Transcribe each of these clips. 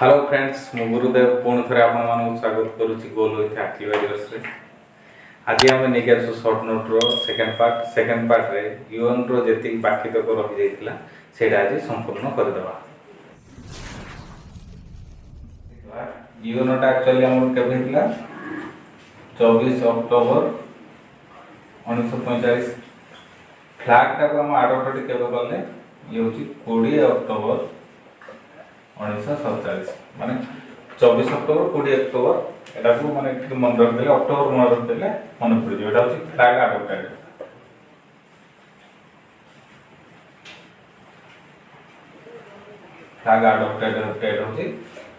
Hello friends मु गुरुदेव पुणी थे आप स्वागत करुच्ची गोल विथ एक्टिवाइजर्स रे। आज आम नहीं आसु सर्ट नोट रो सेकेंड पार्ट रे यूएन रो जेति बाकी तक रही जाइतिला सेटा आज संपूर्ण कर देबा। यूएन टा एक्चुअली हमर केबे हितला 24 अक्टोबर 1945। फ्लैग टा को हम आडोटटी केबे करले ये होची 20 अक्टोबर 1947 माने 24 अक्टोबर 20 अक्टोबर एटा को माने मन रखले अक्टोबर मन रखले मन पड़ जे एटा होची flag adopted. Flag adopted date होची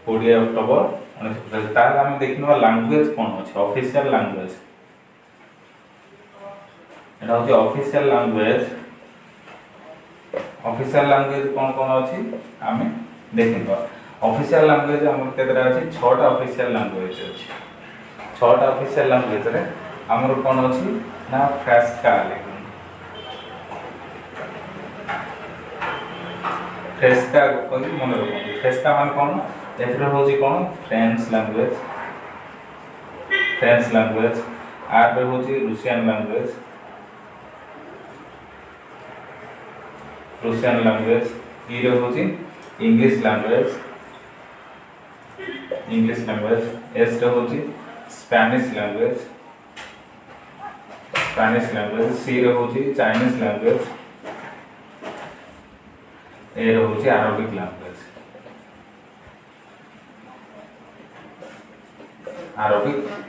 20 अक्टोबर 1947। तार हम देखिनवा लैंग्वेज कोन होची ऑफिशियल लैंग्वेज एटा होची ऑफिशियल लैंग्वेज। ऑफिशियल लैंग्वेज कोन कोन होची आमे देखिनवा। ऑफिशियल लैंग्वेज हमर केतरा अछि 6टा ऑफिशियल लैंग्वेज अछि। 6टा ऑफिशियल लैंग्वेज रे हमर कोन अछि ना फ्रेस्का लेकिन फ्रेस्का कोइ मन रखो। फ्रेस्का मान कोन एथरे होची कोन फ्रेंच लैंग्वेज आर पे होची रूसियन लैंग्वेज ई रे होची इंग्लिश लैंग्वेज एस रे होची स्पेनिश लैंग्वेज सी रे होची चाइनीज लैंग्वेज ए रे होची अरबिक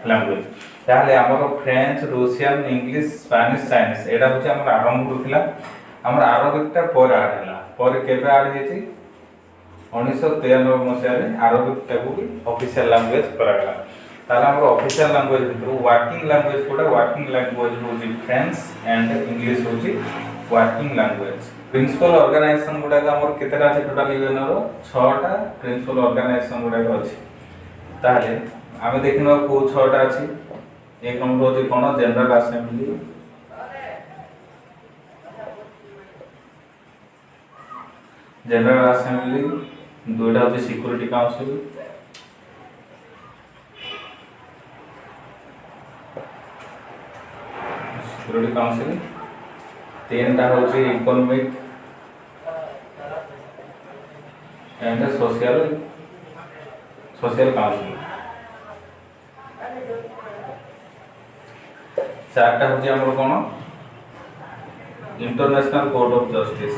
लैंग्वेज। ताले हमर French Russian English Spanish Chinese एटा होची हमर आरंभ होतिला। हमर अरबिक टा पर आड हैला पर केबे आड हेची 1993 मसिया रे अरबिक टाकू भी ऑफिशियल लैंग्वेज करा गला। ताला हमर ऑफिशियल लैंग्वेज भितर वर्किंग लैंग्वेज कोडा वर्किंग लैंग्वेज होची फ्रेंच एंड इंग्लिश होची वर्किंग लैंग्वेज। प्रिंसिपल ऑर्गेनाइजेशन गुडा का हमर केतेटा अछि टोटल यूएन रो 6टा प्रिंसिपल ऑर्गेनाइजेशन गुडा का अछि। ताले आमे देखिनो को 6टा अछि। एक नंबर होची कोन जनरल असेंबली दुईटा होची सिक्योरिटी काउंसिल तीनटा होची इकोनॉमिक एंड सोशल काउंसिल चारटा होची हमर कोन इंटरनेशनल कोर्ट ऑफ जस्टिस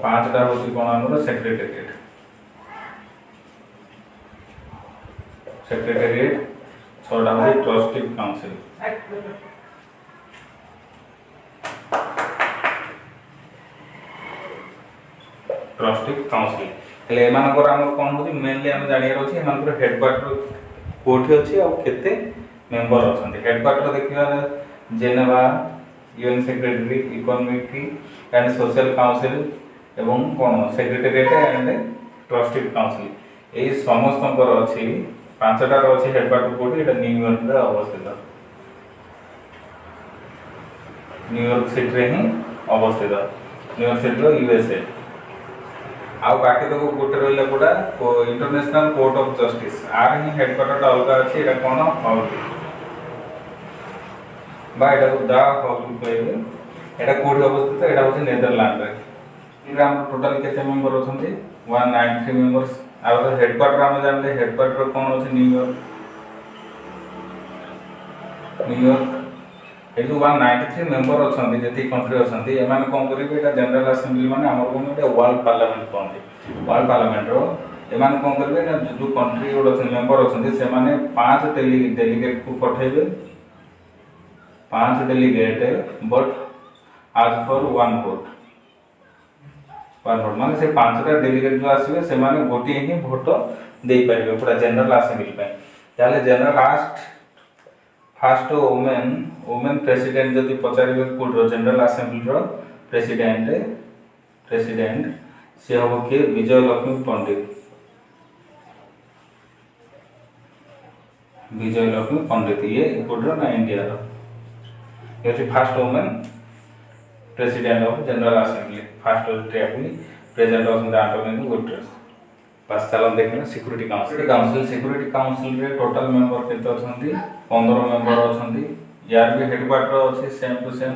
पांचटा होची कोन हमर सेक्रेटेरिएट छटा होची ट्रस्टी काउंसिल हेले एमानकर हमर कोन होची मेनली हम जानियर होची एमानकर हेडक्वार्टर कोठी अछि आ केते मेंबर अछंती। हेडक्वार्टर देखिबा Geneva UN secretary economic and social council एवं कोन सेक्रेटेरिएट एंड ट्रस्टी काउंसिल एई समस्तंकर अछि। पांचटा रो अछि हेडक्वार्टर कोठी एटा न्यूयॉर्क रे अवस्थित। न्यूयॉर्क सिटी रे ही अवस्थित। न्यूयॉर्क सिटी रो यूएसए आ बाकी तो गोटे रहले कोडा इंटरनेशनल कोर्ट ऑफ जस्टिस आर ही हेडक्वार्टर अलगा अछि। एटा कोन हॉल बा एटा दा हॉल कहबे एटा कोड अवस्थित। एटा होछि नेदरलैंड रे। इरा हम टोटल केते मेंबर अछंती 193 मेंबर्स। आ हेडक्वार्टर हम जानले हेडक्वार्टर कोन होछि न्यूयॉर्क एटू 193 मेंबर अछंती जेती कंट्री अछंती एमान कोन करिबे एटा जनरल असेंबली माने हमर कोन एटा वर्ल्ड पार्लियामेंट कोन वर्ल्ड पार्लियामेंट रो एमान कोन करिबे ना जो कंट्री गुड अछन मेंबर अछंती से माने 5 डेलीगेट को पठेबे 5 डेलीगेट बट आज फॉर वन वोट माने से 5टा डेलीगेट जो आसीबे से माने गोटी ही वोट देई परिबे पूरा जनरल असेंबली पे। ताले जनरल फर्स्ट वुमेन प्रेसिडेंट जदि पचारिबे कोड रो जनरल असेंबली रो प्रेसिडेंट से हम के विजय लक्ष्मी पंडित विजय लक्ष्मी पंडित ये कोड ना इंडिया रो ये first women president of general assembly first ट्रैपली प्रेसिडेंट ऑफ एंटोनियो गुटेरेस पास चलन देखना सिक्योरिटी काउंसिल रे टोटल मेंबर केते अछंती 15 मेंबर अछंती यार भी हेडक्वार्टर अछि same to same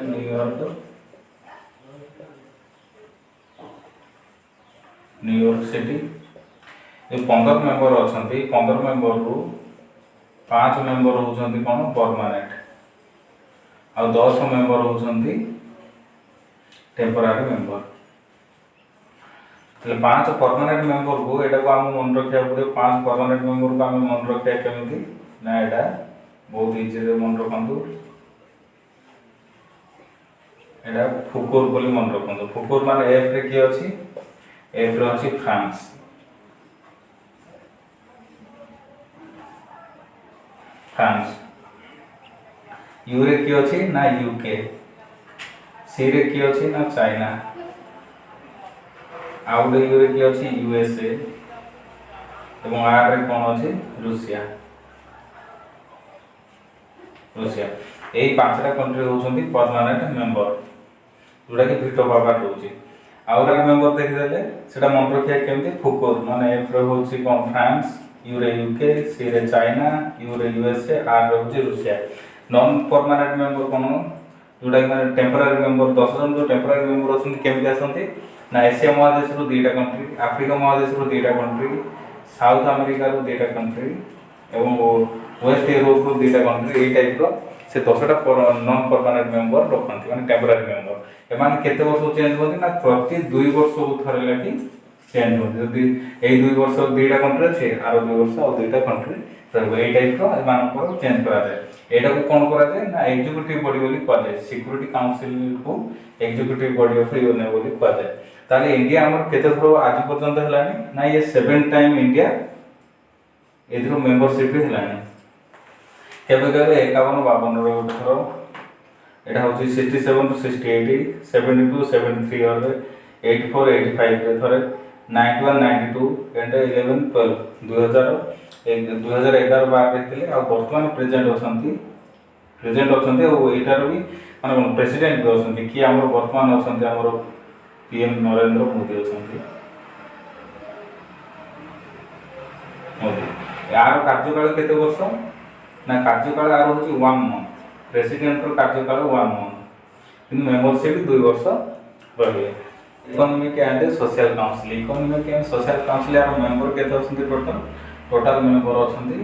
New York city ये 15 मेंबर अछंती 15 मेंबर रु 5 मेंबर होछंती कोन परमानेंट आ 10 मेंबर होछंती टेम्पररी मेंबर तो 5 परमानेंट मेंबर को एटा को हम मन रखिया पड़े 5 परमानेंट मेंबर को हम मन रखिया केमिति ना एटा बहुत इजी रे मन रखंतु एटा फुकोर बोली मन रखंतु फुकोर माने एफ रे की अछि एफ रे अछि फ्रांस फ्रांस यू रे की अछि ना यूके सी रे की अछि ना चाइना आउ रे यू रे की अछि यूएसए एवं आर रे कोन अछि रूसिया रूसिया एई पांचटा कंट्री होछंती परमानेंट मेंबर जोडा कि वीटो पावर होछि आउ रे मेंबर देखि देले सेटा मन रखिया केमति फुकोर माने एफ रे होछि कोन फ्रांस यू रे यूके सी रे चाइना यू रे यूएसए आर रे होछि रूसिया नॉन परमानेंट मेंबर कोन जोडा कि माने टेम्पररी मेंबर 10 जन जो टेम्पररी मेंबर अछंती केमति आसंती ना एशिया महादेश रो दुईटा कंट्री अफ्रीका महादेश रो दुईटा कंट्री साउथ अमेरिका रो दुईटा कंट्री एवं वेस्ट यूरोप रो दुईटा कंट्री एई टाइप रो से 10टा नॉन परमानेंट मेंबर रखंती माने टेम्पररी मेंबर एमान केते वर्ष चेंज होती ना प्रति 2 वर्ष को थरे लागी चेंज होती यदि एई 2 वर्ष दुईटा कंट्री छे आरो 2 वर्ष और दुईटा कंट्री रहबो एई टाइप रो एमान को चेंज करा जाय एटा को कोन करा जाय ना एग्जीक्यूटिव बॉडी बोली कहा जाय सिक्योरिटी काउंसिल को एग्जीक्यूटिव बॉडी ऑफ यूएन बोली कहा जाय ताले इंडिया हमर केते थरो आज पर्यंत हलानी ना ये 7 टाइम इंडिया एदिरो मेंबरशिप हलानी केबे केबे 51 52 रो थरो एटा होची 67 टू 68 70 टू 73 और 84 85 रे थरे 91 92 एंड 11 12 2011 12 रहथिले आ वर्तमान प्रेजेंट अछंती ओ एटार भी माने प्रेसिडेंट भी अछंती कि हमर वर्तमान अछंती हमर पीएम नरेंद्र मोदी अछंती मोदी यार कार्यकाल केते वर्ष ना कार्यकाल आरो होची 1 मंथ प्रेसिडेंट रो कार्यकाल 1 मंथ इन मेंबरशिप 2 वर्ष रहे इकोनॉमिक एंड सोशल काउंसिल यार मेंबर केते अछंती टोटल मेंबर अछंती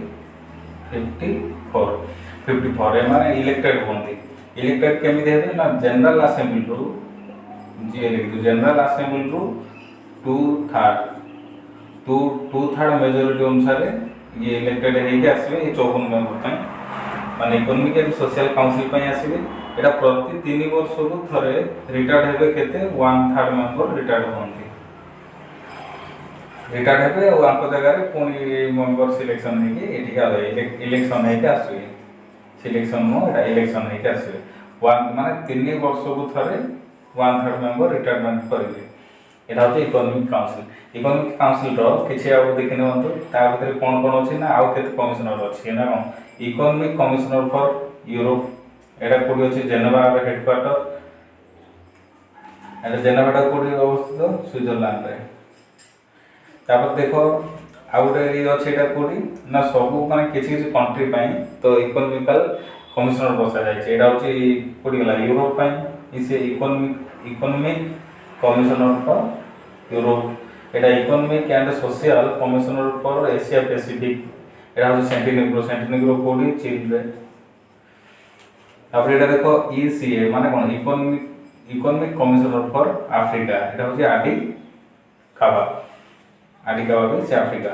54 ए माने इलेक्टेड होंती इलेक्टेड केमि देबे ना जनरल असेंबली रो जे जनरल असेंबली रो 2/3 मेजॉरिटी अनुसार ये इलेक्टेड हेके आसीबे ए 54 मेंबर पय माने इकोनॉमिक एंड सोशल काउंसिल पय आसीबे एटा प्रति 3 वर्ष को थरे रिटायर्ड हेबे केते 1/3 मेंबर रिटायर्ड होंती रिटायर्ड हेबे ओ आंको जगह रे पुनी मेंबर सिलेक्शन हेके एठिका इलेक्शन हेके आसीबे सिलेक्शन नो एटा इलेक्शन हेके आसीबे वन माने 3 वर्ष को थरे 1/3 मेंबर रिटायरमेंट करिवे एटा होते इकोनॉमिक काउंसिल रो किछि आ देखिने वंतु ता भीतर कोन कोन अछि ना आउ केते कमिश्नर अछि ना कोन इकोनॉमिक कमिश्नर फॉर यूरोप एटा कोडी अछि जेनेवा रे हेडक्वार्टर एटा जेनेवा कोडी अवस्थित स्विट्जरलैंड रे तापर देखो आउ रे अछि एटा कोडी ना सब माने किछि किछि कंट्री पय तो इकोनॉमिकल कमिश्नर बसा जाय छै एटा अछि कोडी गला यूरोप पय इसे economic commissioner for Europe Etah economic and social commissioner for Asia Pacific एटा हो सेंटिनेग्रो कोडी चीन रे तापर एटा देखो ईसीए माने कोन इकोनॉमिक कमिश्नर फॉर अफ्रीका एटा हो आडी काबा भी से अफ्रीका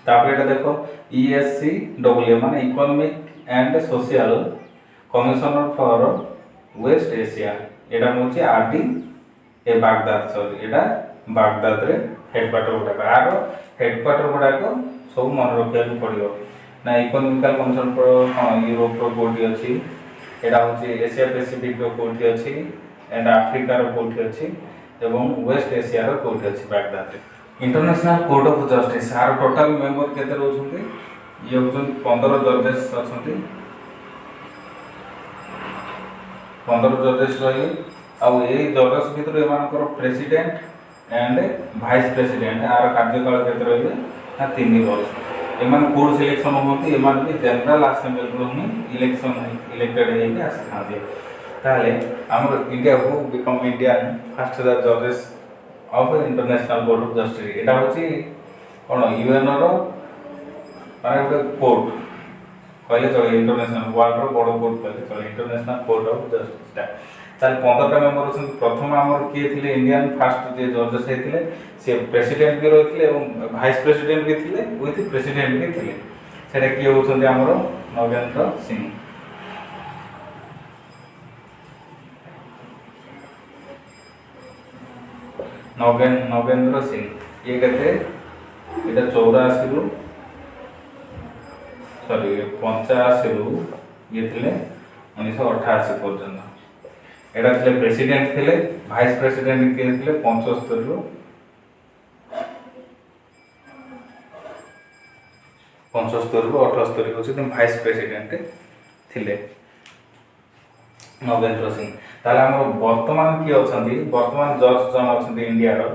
तापर एटा देखो ईएससी डब्ल्यू माने economic and social commissioner for West Asia एटा होची आरडी ए बागदाद सॉरी एटा बागदाद रे हेडक्वार्टर गुडा आरो हेडक्वार्टर गुडा को सब मन रखिया पड़ियो ना इकोनॉमिकल कमिश्नर फॉर यूरोप रो कोठी अछि एटा होची एशिया पैसिफिक रो कोठी अछि एंड अफ्रीका रो कोठी अछि एवं वेस्ट एशिया रो कोठी अछि बागदाद रे इंटरनेशनल कोर्ट ऑफ जस्टिस आर टोटल मेंबर केते रहउछंती ये हूँ 15 जजेस अच्छा 15 जजेस रही जजेस भितर एमानकर प्रेसिडेंट एंड भाइस प्रेसिडेंट आर कार्यकाल केते रहिबे ना 3 वर्ष एमान कोड सिलेक्शन होती एमान भी जनरल असेंबली रो ही इलेक्शन इलेक्टेड हेके आसी ताले हमर इंडिया को बिकम इंडिया फर्स्ट द जजेस of international court of justice एटा होची कोन यूएन रो माने गोटे कोर्ट कहले चले इंटरनेशनल वर्ल्ड रो बड़ कोर्ट कहले चले इंटरनेशनल कोर्ट ऑफ जस्टिस ताले 15टा मेंबर अछन प्रथम हमर के थिले इंडियन फर्स्ट जे जजेस हेतिले से प्रेसिडेंट भी रहिथिले एवं वाइस प्रेसिडेंट भी थिले विथ प्रेसिडेंट भी थिले सेटा के होछन हमर नगेंद्र सिंह नगेंद्र सिंह ये कहते एटा 84 रु सॉरी 85 रु ये थिले 1988 पर्यंत एटा थिले प्रेसिडेंट थिले वाइस प्रेसिडेंट के थिले 75 रु 78 होछि वाइस प्रेसिडेंट थिले नगेंद्र सिंह ताले हम वर्तमान की अछंती वर्तमान जज जन अछंती इंडिया रो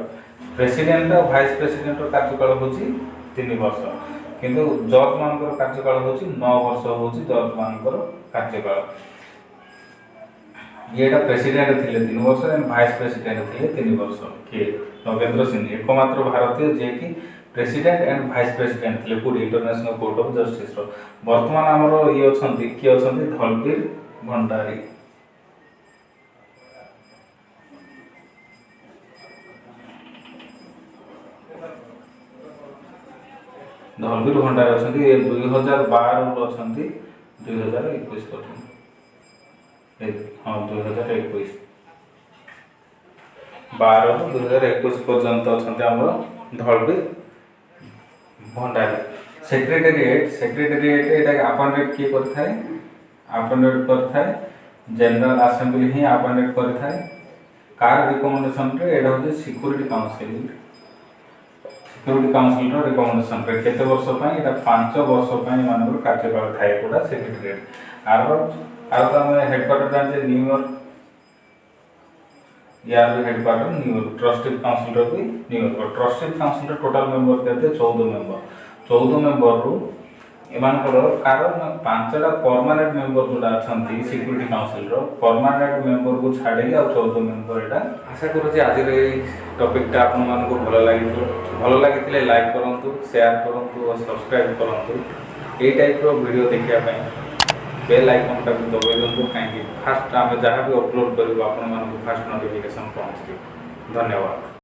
प्रेसिडेंट और वाइस प्रेसिडेंट रो कार्यकाल होछि 3 वर्ष किंतु जज मानकर कार्यकाल होछि 9 वर्ष होछि जज मानकर कार्यकाल येटा प्रेसिडेंट थिले 3 वर्ष एंड वाइस प्रेसिडेंट थिले 3 वर्ष के नगेंद्र सिंह एकमात्र भारतीय जे कि प्रेसिडेंट एंड वाइस प्रेसिडेंट थिले पूरी इंटरनेशनल कोर्ट ऑफ जस्टिस रो वर्तमान हमरो ये अछंती की अछंती धलबीर भंडारी धलबीर भंडारी अछंती 2012 रो अछंती 2021 पर्यंत हाँ 2021 12 2021 पर्यंत अछंती हमरो धलबीर भंडारी सेक्रेटेरिएट एटा अपॉइंटेड किए करथाय अपॉइंटेड करथाय जनरल असेंबली ही अपॉइंटेड करथाय कार रिकमेंडेशन रे एटा होजे सिक्योरिटी काउंसिल रो रिकमेंडेशन रे केते वर्ष पई एटा 5 वर्ष पई मानकर कार्यकाल थाय कोडा सेक्रेटेरिएट आर तो हेडक्वार्टर जाने न्यूयॉर्क यार भी हेडक्वार्टर न्यूयॉर्क ट्रस्टी काउंसिल रो भी न्यूयॉर्क ट्रस्टी काउंसिल रो टोटल मेंबर केते 14 मेंबर रो एमानकर कारण 5टा परमानेंट मेंबर जोडा अछंती सिक्योरिटी काउंसिल रो परमानेंट मेंबर को छाडी आ 14 मेंबर एटा आशा करू जे आज रे टॉपिक टा आपन मान को भलो लागिथिले लाइक करंतु शेयर करंतु और सब्सक्राइब करंतु ए टाइप रो वीडियो देखिया पई बेल आइकन टा दबाइ दंतु काहे फास्ट आमे जहां भी अपलोड करिवो आपन मान को फास्ट नोटिफिकेशन पहुंचबे धन्यवाद।